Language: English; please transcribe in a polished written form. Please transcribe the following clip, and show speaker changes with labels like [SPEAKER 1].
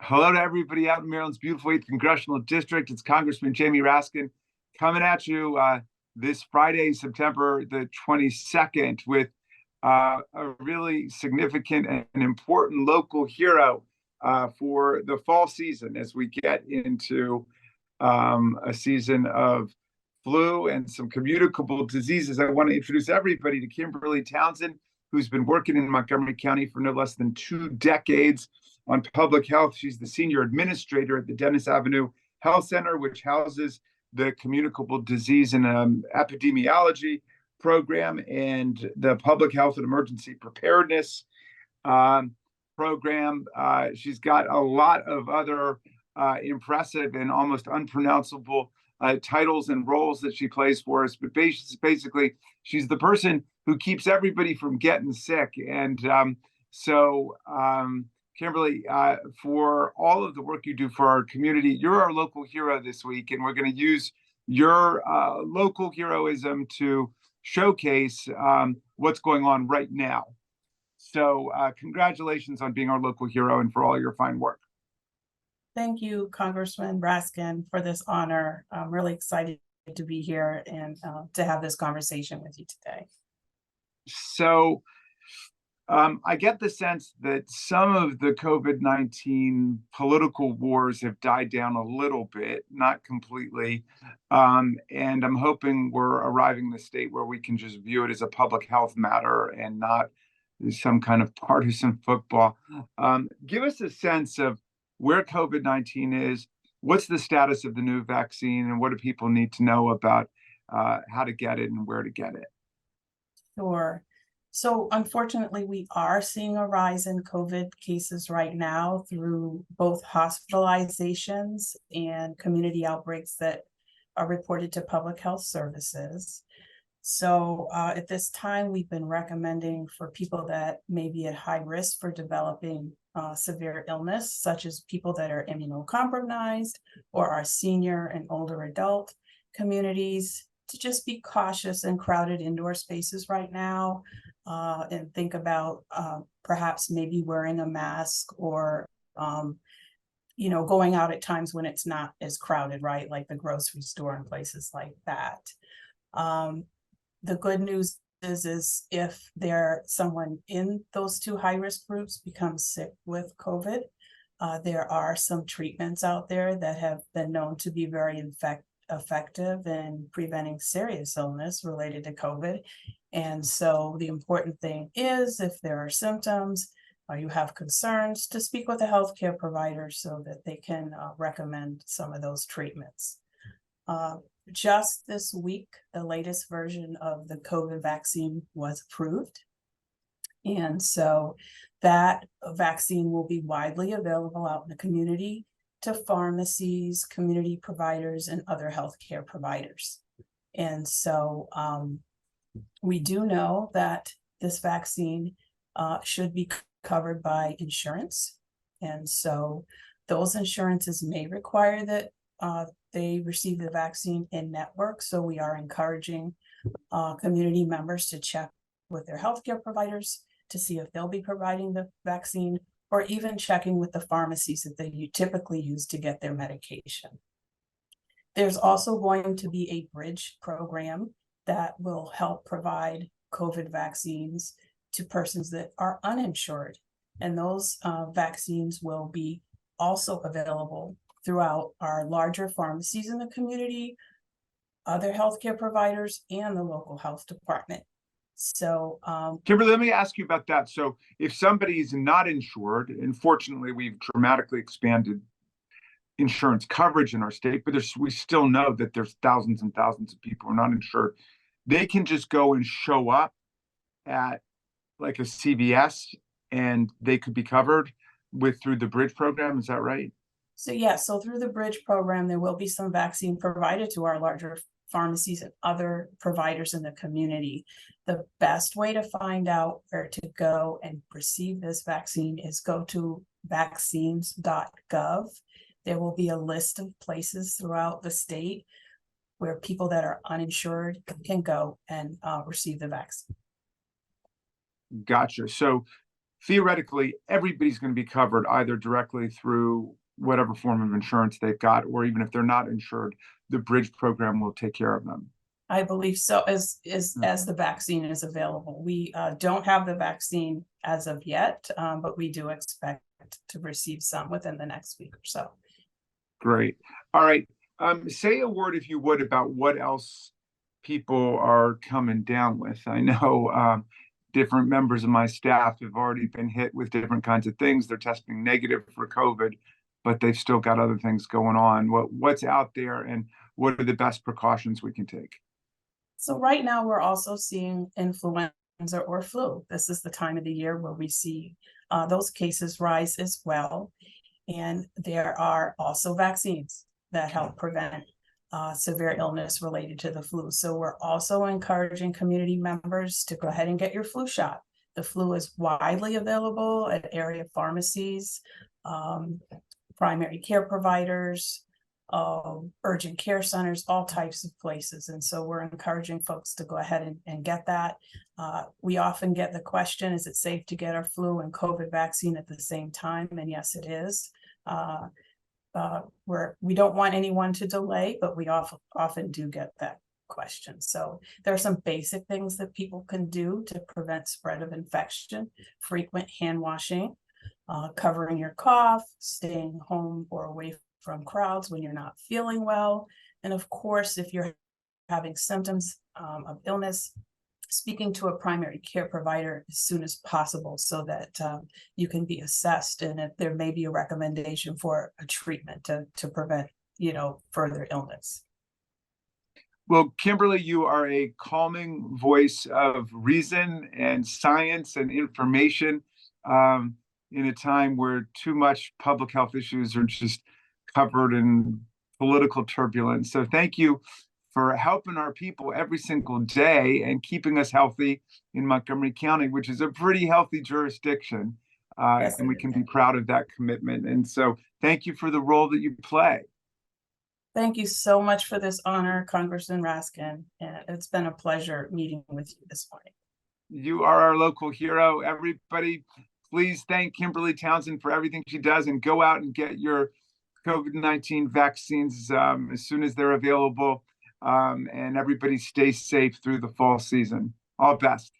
[SPEAKER 1] Hello to everybody out in Maryland's beautiful 8th Congressional District. It's Congressman Jamie Raskin coming at you this Friday, September the 22nd, with a really significant and important local hero for the fall season as we get into a season of flu and some communicable diseases. I want to introduce everybody to Kimberly Townsend, who's been working in Montgomery County for no less than 2 decades on public health. She's the senior administrator at the Dennis Avenue Health Center, which houses the communicable disease and epidemiology program and the public health and emergency preparedness program. She's got a lot of other impressive and almost unpronounceable titles and roles that she plays for us. But basically, she's the person who keeps everybody from getting sick. And Kimberly, for all of the work you do for our community, you're our local hero this week, and we're going to use your local heroism to showcase what's going on right now. So congratulations on being our local hero and for all your fine work.
[SPEAKER 2] Thank you, Congressman Raskin, for this honor. I'm really excited to be here and to have this conversation with you today.
[SPEAKER 1] So I get the sense that some of the COVID-19 political wars have died down a little bit, not completely. And I'm hoping we're arriving in a state where we can just view it as a public health matter and not some kind of partisan football. Give us a sense of where COVID-19 is, what's the status of the new vaccine, and what do people need to know about how to get it and where to get it?
[SPEAKER 2] Sure. So unfortunately, we are seeing a rise in COVID cases right now through both hospitalizations and community outbreaks that are reported to public health services. So at this time, we've been recommending for people that may be at high risk for developing severe illness, such as people that are immunocompromised or our senior and older adult communities, to just be cautious in crowded indoor spaces right now. And think about perhaps maybe wearing a mask or, going out at times when it's not as crowded, right? Like the grocery store and places like that. The good news is if someone in those 2 high-risk groups becomes sick with COVID, there are some treatments out there that have been known to be very effective in preventing serious illness related to COVID. And so the important thing is, if there are symptoms or you have concerns, to speak with a healthcare provider so that they can recommend some of those treatments. Just this week, the latest version of the COVID vaccine was approved. And so that vaccine will be widely available out in the community to pharmacies, community providers, and other healthcare providers. And so we do know that this vaccine should be covered by insurance. And so those insurances may require that they receive the vaccine in network. So we are encouraging community members to check with their healthcare providers to see if they'll be providing the vaccine, or even checking with the pharmacies that they typically use to get their medication. There's also going to be a bridge program that will help provide COVID vaccines to persons that are uninsured. And those vaccines will be also available throughout our larger pharmacies in the community, other healthcare providers, and the local health department. So,
[SPEAKER 1] Kimberly, let me ask you about that. So if somebody is not insured, and fortunately we've dramatically expanded insurance coverage in our state, but we still know that there's thousands and thousands of people who are not insured. They can just go and show up at like a CVS and they could be covered through the Bridge program. Is that right?
[SPEAKER 2] So so through the Bridge program, there will be some vaccine provided to our larger pharmacies and other providers in the community. The best way to find out where to go and receive this vaccine is go to vaccines.gov. There will be a list of places throughout the state where people that are uninsured can go and receive the vaccine.
[SPEAKER 1] Gotcha. So theoretically, everybody's going to be covered either directly through whatever form of insurance they've got, or even if they're not insured, the bridge program will take care of them.
[SPEAKER 2] I believe so, as the vaccine is available. We don't have the vaccine as of yet, but we do expect to receive some within the next week or so.
[SPEAKER 1] Great. All right. Say a word, if you would, about what else people are coming down with. I know different members of my staff have already been hit with different kinds of things. They're testing negative for COVID, but they've still got other things going on. What's out there, and what are the best precautions we can take?
[SPEAKER 2] So right now we're also seeing influenza or flu. This is the time of the year where we see those cases rise as well. And there are also vaccines that help prevent severe illness related to the flu. So we're also encouraging community members to go ahead and get your flu shot. The flu is widely available at area pharmacies, primary care providers, urgent care centers, all types of places. And so we're encouraging folks to go ahead and get that. We often get the question, is it safe to get our flu and COVID vaccine at the same time? And yes, it is. We don't want anyone to delay, but we often do get that question. So there are some basic things that people can do to prevent spread of infection: frequent hand washing, covering your cough, staying home or away from crowds when you're not feeling well. And of course, if you're having symptoms of illness, speaking to a primary care provider as soon as possible so that you can be assessed, and if there may be a recommendation for a treatment to prevent, further illness.
[SPEAKER 1] Well, Kimberly, you are a calming voice of reason and science and information in a time where too much public health issues are just covered in political turbulence. So thank you for helping our people every single day and keeping us healthy in Montgomery County, which is a pretty healthy jurisdiction.
[SPEAKER 2] Yes,
[SPEAKER 1] and we can be proud of that commitment. And so thank you for the role that you play.
[SPEAKER 2] Thank you so much for this honor, Congressman Raskin. And it's been a pleasure meeting with you this morning.
[SPEAKER 1] You are our local hero. Everybody, please thank Kimberly Townsend for everything she does, and go out and get your COVID-19 vaccines as soon as they're available. And everybody stay safe through the fall season. All best.